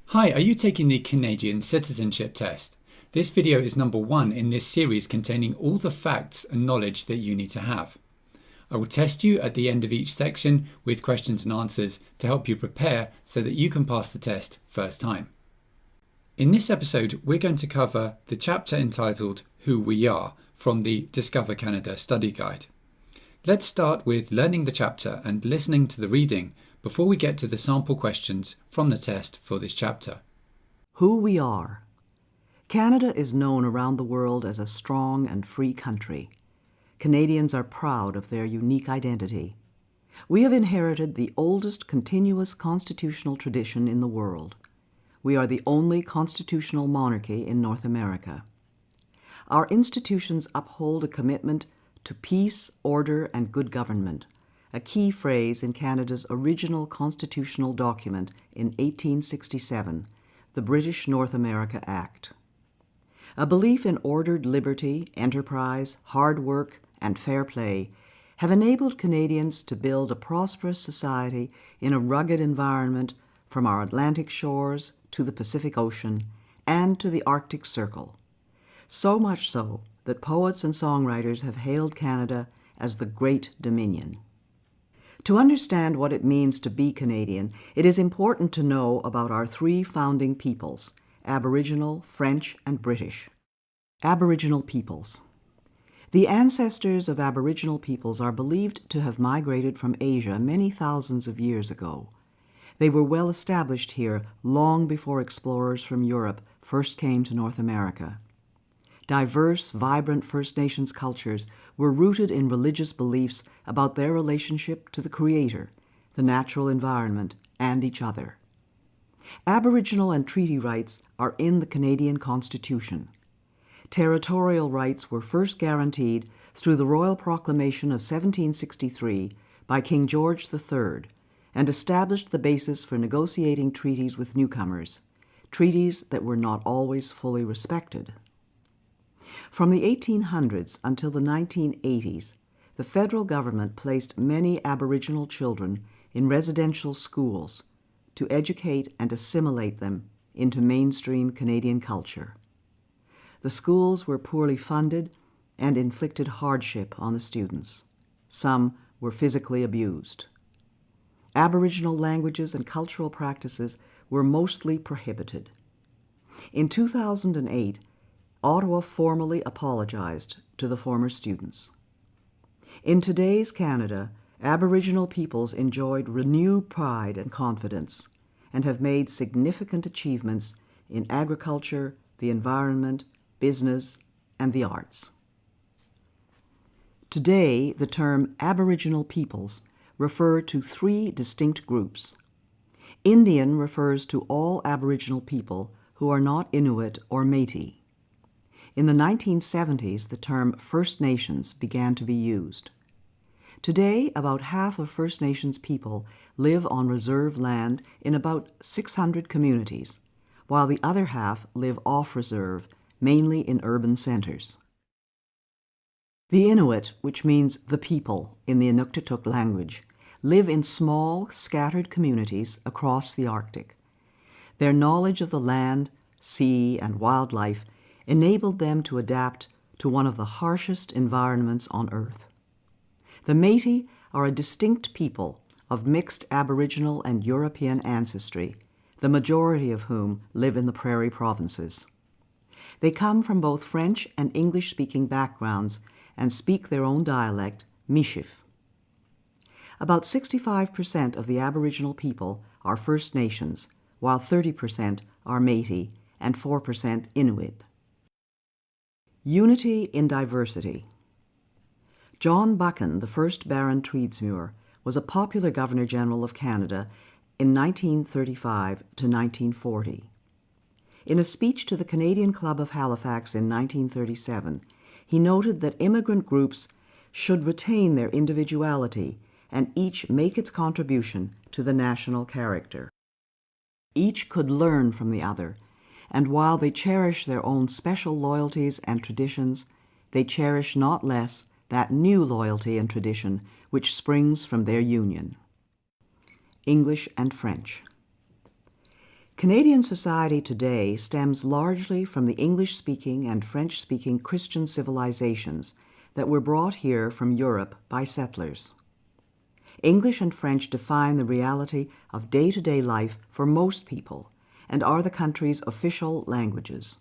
Hi, are you taking the Canadian Citizenship Test? This video is number 1 in this series containing all the facts and knowledge that you need to have. I will test you at the end of each section with questions and answers to help you prepare so that you can pass the test first time. In this episode, we're going to cover the chapter entitled Who We Are from the Discover Canada Study Guide. Let's start with learning the chapter and listening to the reading before we get to the sample questions from the test for this chapter. Who we are. Canada is known around the world as a strong and free country. Canadians are proud of their unique identity. We have inherited the oldest continuous constitutional tradition in the world. We are the only constitutional monarchy in North America. Our institutions uphold a commitment to peace, order, and good government, a key phrase in Canada's original constitutional document in 1867, the British North America Act. A belief in ordered liberty, enterprise, hard work, and fair play have enabled Canadians to build a prosperous society in a rugged environment from our Atlantic shores to the Pacific Ocean and to the Arctic Circle. So much so that poets and songwriters have hailed Canada as the Great Dominion. To understand what it means to be Canadian, it is important to know about our three founding peoples, Aboriginal, French, and British. Aboriginal peoples. The ancestors of Aboriginal peoples are believed to have migrated from Asia many thousands of years ago. They were well established here long before explorers from Europe first came to North America. Diverse, vibrant First Nations cultures were rooted in religious beliefs about their relationship to the Creator, the natural environment, and each other. Aboriginal and treaty rights are in the Canadian Constitution. Territorial rights were first guaranteed through the Royal Proclamation of 1763 by King George III and established the basis for negotiating treaties with newcomers, treaties that were not always fully respected. From the 1800s until the 1980s, the federal government placed many Aboriginal children in residential schools to educate and assimilate them into mainstream Canadian culture. The schools were poorly funded and inflicted hardship on the students. Some were physically abused. Aboriginal languages and cultural practices were mostly prohibited. In 2008, Ottawa formally apologized to the former students. In today's Canada, Aboriginal peoples enjoyed renewed pride and confidence and have made significant achievements in agriculture, the environment, business, and the arts. Today, the term Aboriginal peoples refer to three distinct groups. Indian refers to all Aboriginal people who are not Inuit or Métis. In the 1970s, the term First Nations began to be used. Today, about half of First Nations people live on reserve land in about 600 communities, while the other half live off-reserve, mainly in urban centers. The Inuit, which means the people in the Inuktitut language, live in small, scattered communities across the Arctic. Their knowledge of the land, sea, and wildlife enabled them to adapt to one of the harshest environments on Earth. The Métis are a distinct people of mixed Aboriginal and European ancestry, the majority of whom live in the prairie provinces. They come from both French and English-speaking backgrounds and speak their own dialect, Michif. About 65% of the Aboriginal people are First Nations, while 30% are Métis and 4% Inuit. Unity in diversity. John Buchan, the first Baron Tweedsmuir, was a popular Governor-General of Canada in 1935 to 1940. In a speech to the Canadian Club of Halifax in 1937, he noted that immigrant groups should retain their individuality and each make its contribution to the national character. Each could learn from the other, and while they cherish their own special loyalties and traditions, they cherish not less that new loyalty and tradition which springs from their union. English and French. Canadian society today stems largely from the English-speaking and French-speaking Christian civilizations that were brought here from Europe by settlers. English and French define the reality of day-to-day life for most people and are the country's official languages.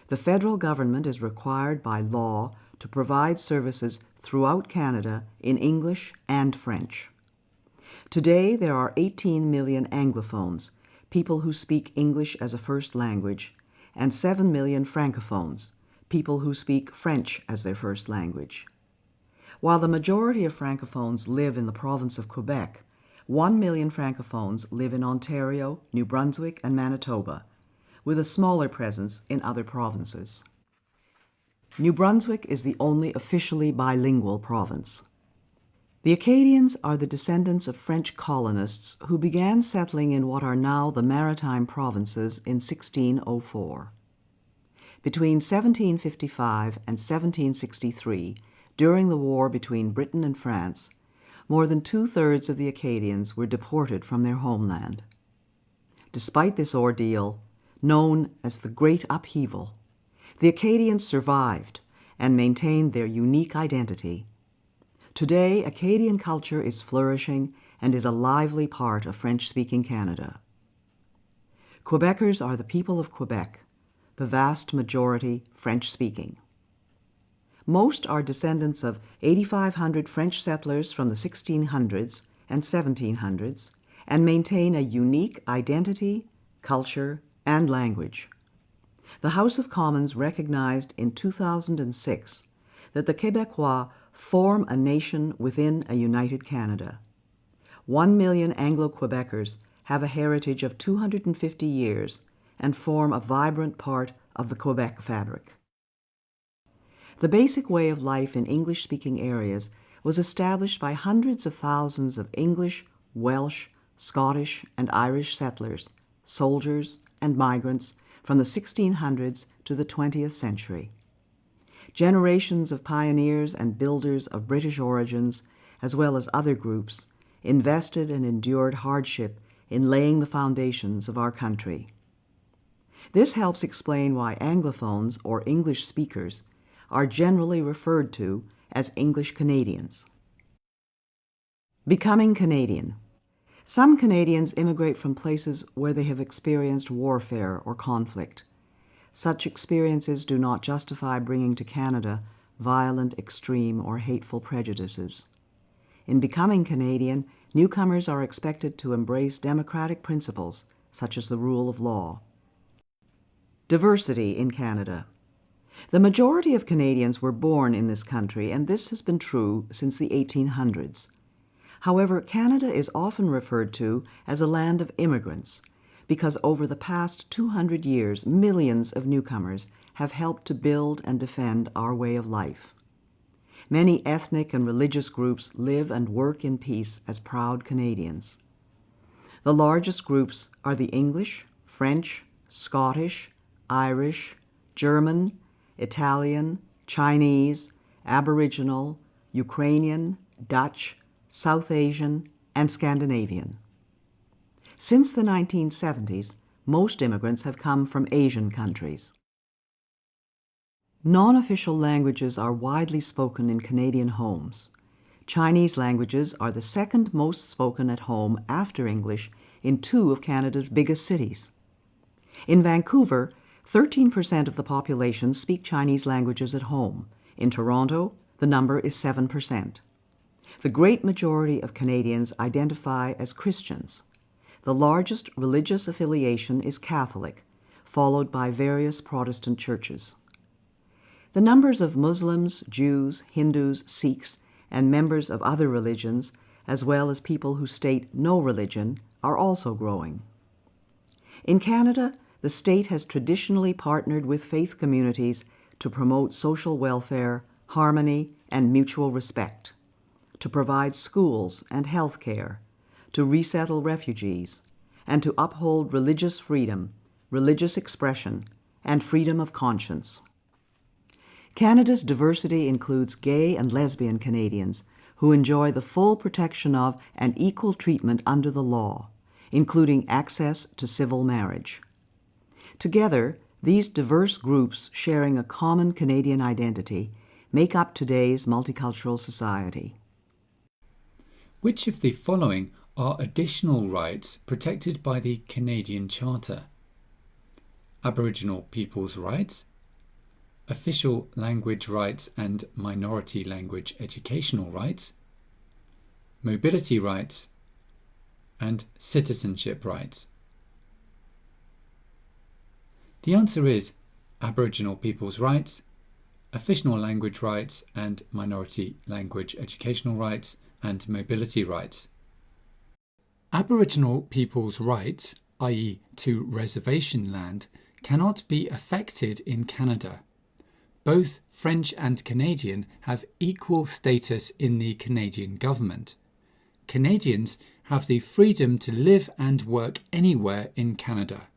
The federal government is required by law to provide services throughout Canada in English and French. Today, there are 18 million Anglophones, people who speak English as a first language, and 7 million Francophones, people who speak French as their first language. While the majority of Francophones live in the province of Quebec, 1 million Francophones live in Ontario, New Brunswick, and Manitoba, with a smaller presence in other provinces. New Brunswick is the only officially bilingual province. The Acadians are the descendants of French colonists who began settling in what are now the Maritime Provinces in 1604. Between 1755 and 1763, during the war between Britain and France, more than two-thirds of the Acadians were deported from their homeland. Despite this ordeal, known as the Great Upheaval, the Acadians survived and maintained their unique identity. Today, Acadian culture is flourishing and is a lively part of French-speaking Canada. Quebecers are the people of Quebec, the vast majority French-speaking. Most are descendants of 8,500 French settlers from the 1600s and 1700s and maintain a unique identity, culture, and language. The House of Commons recognized in 2006 that the Québécois form a nation within a united Canada. 1 million Anglo-Quebecers have a heritage of 250 years and form a vibrant part of the Quebec fabric. The basic way of life in English-speaking areas was established by hundreds of thousands of English, Welsh, Scottish, and Irish settlers, soldiers, and migrants from the 1600s to the 20th century. Generations of pioneers and builders of British origins, as well as other groups, invested and endured hardship in laying the foundations of our country. This helps explain why Anglophones, or English speakers, are generally referred to as English Canadians. Becoming Canadian. Some Canadians immigrate from places where they have experienced warfare or conflict. Such experiences do not justify bringing to Canada violent, extreme, or hateful prejudices. In becoming Canadian, newcomers are expected to embrace democratic principles, such as the rule of law. Diversity in Canada. The majority of Canadians were born in this country, and this has been true since the 1800s. However, Canada is often referred to as a land of immigrants, because over the past 200 years, millions of newcomers have helped to build and defend our way of life. Many ethnic and religious groups live and work in peace as proud Canadians. The largest groups are the English, French, Scottish, Irish, German, Italian, Chinese, Aboriginal, Ukrainian, Dutch, South Asian, and Scandinavian. Since the 1970s, most immigrants have come from Asian countries. Non-official languages are widely spoken in Canadian homes. Chinese languages are the second most spoken at home after English in 2 of Canada's biggest cities. In Vancouver, 13% of the population speak Chinese languages at home. In Toronto, the number is 7%. The great majority of Canadians identify as Christians. The largest religious affiliation is Catholic, followed by various Protestant churches. The numbers of Muslims, Jews, Hindus, Sikhs, and members of other religions, as well as people who state no religion, are also growing. In Canada, the state has traditionally partnered with faith communities to promote social welfare, harmony, and mutual respect, to provide schools and health care, to resettle refugees, and to uphold religious freedom, religious expression, and freedom of conscience. Canada's diversity includes gay and lesbian Canadians who enjoy the full protection of and equal treatment under the law, including access to civil marriage. Together, these diverse groups sharing a common Canadian identity make up today's multicultural society. Which of the following are additional rights protected by the Canadian Charter? Aboriginal Peoples' rights, official language rights and minority language educational rights, mobility rights, and citizenship rights. The answer is Aboriginal Peoples' rights, official language rights and minority language educational rights, and mobility rights. Aboriginal people's rights, i.e. to reservation land, cannot be affected in Canada. Both French and Canadian have equal status in the Canadian government. Canadians have the freedom to live and work anywhere in Canada,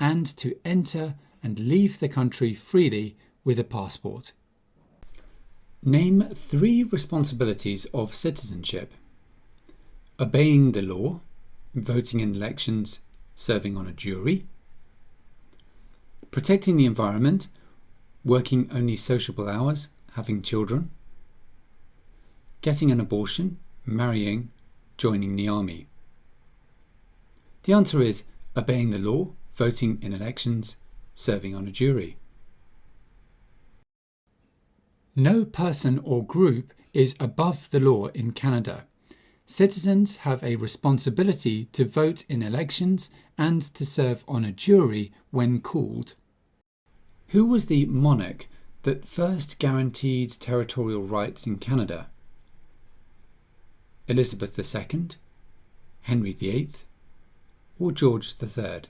and to enter and leave the country freely with a passport. Name 3 responsibilities of citizenship: obeying the law, voting in elections, serving on a jury; protecting the environment, working only sociable hours, having children; getting an abortion, marrying, joining the army. The answer is obeying the law, voting in elections, serving on a jury. No person or group is above the law in Canada. Citizens have a responsibility to vote in elections and to serve on a jury when called. Who was the monarch that first guaranteed territorial rights in Canada? Elizabeth II, Henry VIII, or George III?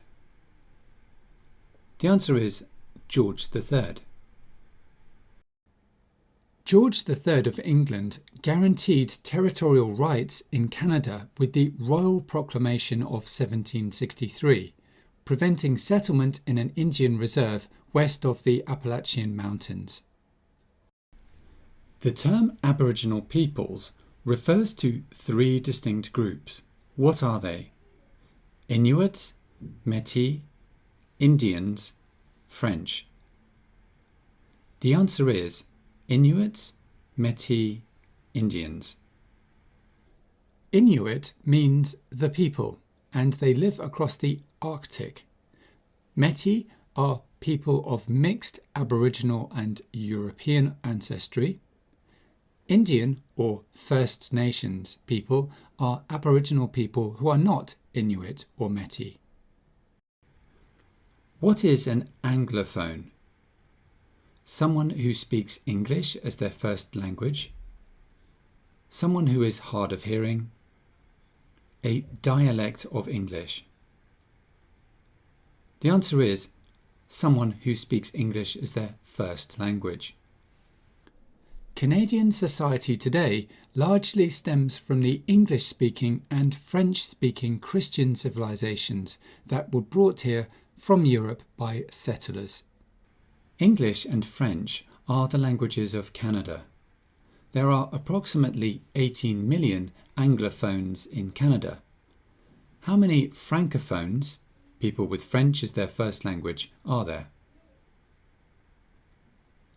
The answer is George III. George III of England guaranteed territorial rights in Canada with the Royal Proclamation of 1763, preventing settlement in an Indian reserve west of the Appalachian Mountains. The term Aboriginal peoples refers to 3 distinct groups. What are they? Inuits, Métis, Indians, French. The answer is Inuits, Métis, Indians. Inuit means the people, and they live across the Arctic. Métis are people of mixed Aboriginal and European ancestry. Indian or First Nations people are Aboriginal people who are not Inuit or Métis. What is an Anglophone? Someone who speaks English as their first language, someone who is hard of hearing, a dialect of English. The answer is someone who speaks English as their first language. Canadian society today largely stems from the English-speaking and French-speaking Christian civilizations that were brought here from Europe by settlers. English and French are the languages of Canada. There are approximately 18 million Anglophones in Canada. How many Francophones, people with French as their first language, are there?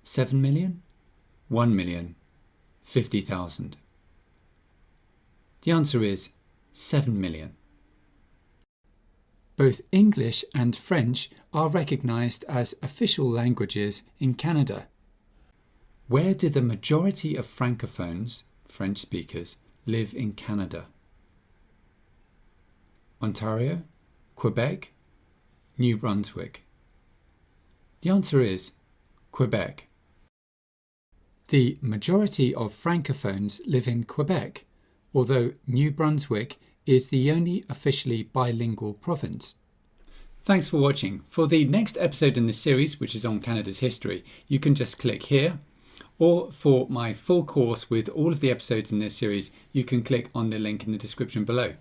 7 million? 1 million? 50,000? The answer is 7 million. Both English and French are recognised as official languages in Canada. Where do the majority of Francophones, French speakers, live in Canada? Ontario, Quebec, New Brunswick. The answer is Quebec. The majority of Francophones live in Quebec, although New Brunswick is the only officially bilingual province. Thanks for watching. For the next episode in this series, which is on Canada's history, you can just click here, or for my full course with all of the episodes in this series, you can click on the link in the description below.